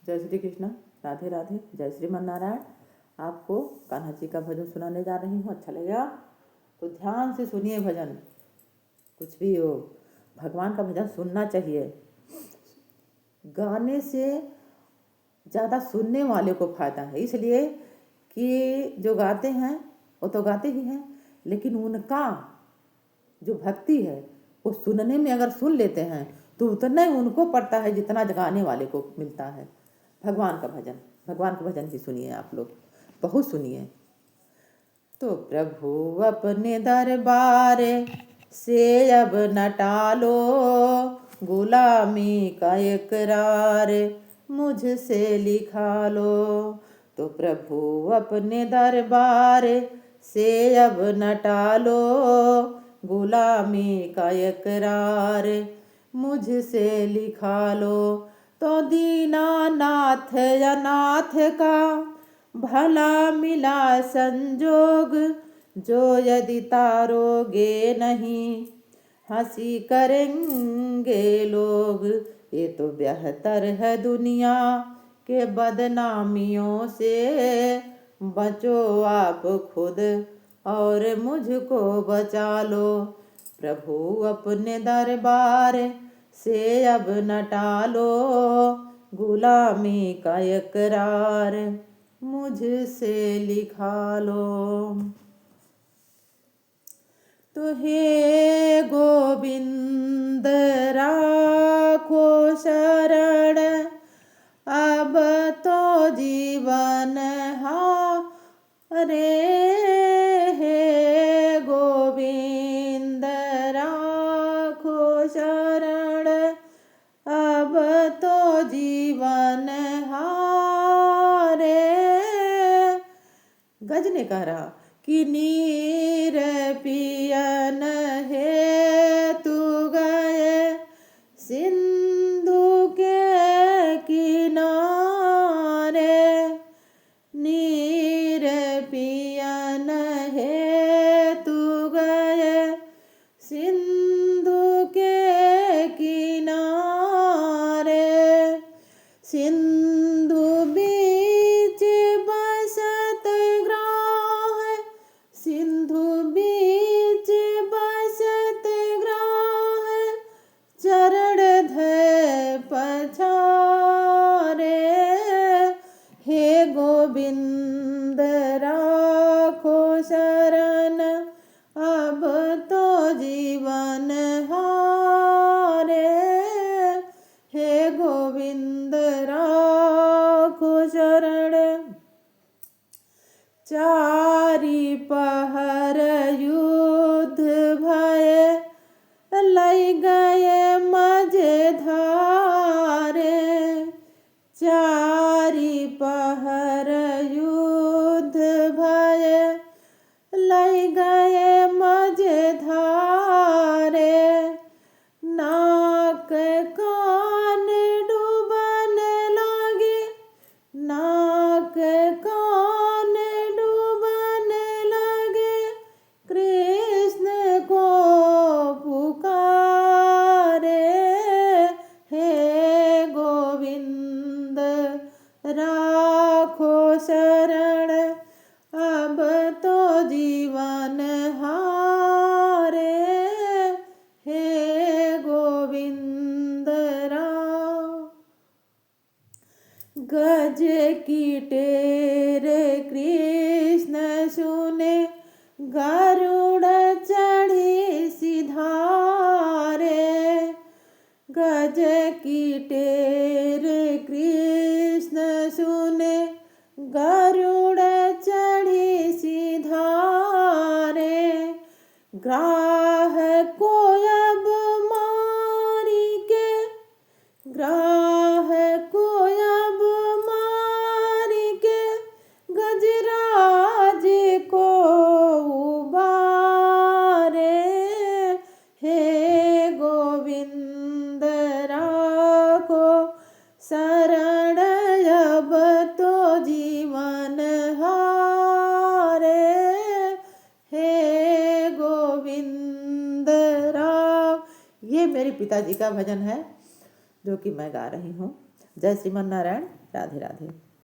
जय श्री कृष्ण, राधे राधे, जय श्रीमन नारायण। आपको कान्हा जी का भजन सुनाने जा रही हूँ। अच्छा लगेगा तो ध्यान से सुनिए भजन। कुछ भी हो, भगवान का भजन सुनना चाहिए। गाने से ज़्यादा सुनने वाले को फायदा है, इसलिए कि जो गाते हैं वो तो गाते ही हैं, लेकिन उनका जो भक्ति है वो सुनने में अगर सुन लेते हैं तो उतना ही उनको पड़ता है जितना गाने वाले को मिलता है। भगवान का भजन ही सुनिए आप लोग, बहुत सुनिए। तो प्रभु अपने दरबार से अब न टालो, गुलामी का इकरार मुझसे लिखा लो। तो प्रभु अपने दरबार से अब न टालो, गुलामी का इकरार मुझसे लिखा लो। तो दीनानाथ अनाथ का भला मिला संजोग, जो यदि तारोगे नहीं हंसी करेंगे लोग। ये तो बेहतर है दुनिया के बदनामियों से, बचो आप खुद और मुझको बचा लो। प्रभु अपने दरबार से अब न टालो, गुलामी का इकरार मुझसे लिखा लो। तो हे गोविंद राखो शरण, अब तो जीवन हारे। हे गोविंद राखो शरण, अब तो जीवन हारे। गज ने कह रहा कि नीर पियन हेतु गए सिंधु के किनारे। नीर पियन हेतु गए सिंधु के किनारे। सिंधु बीच बसत ग्राह, सिंधु बीच बसत ग्राह, चरण धय पछारे। हे गोविंद राखो शरण, अब तो जीवन हारे। हे गोविंद राखो शरण। चारि पहर युद्ध भय, लई गए मझधारे। चारि पहर युद्ध भय, लई गए मझधारे। नाक कान डूबन लागे, नाक कान डूबन लगे, कृष्ण को पुकारे। हे गोविंद राखो शरण, अब तो जीवन हारे। हे गोविंद राम। गज की टेर कृष्ण सुने, गरुड़ चढ़ी सिधारे। गज की टेर कृष्ण सुने, गरुड़ चढ़ी सिधारे। ग्राह को अब मारी के, ग्राह को अब मारी के, गजराज को उबारे। हे गोविंद राखो शरण, अब तो जीवन हारे। हे गोविंद राम। ये मेरे पिताजी का भजन है जो कि मैं गा रही हूँ। जय श्रीमन नारायण। राधे राधे।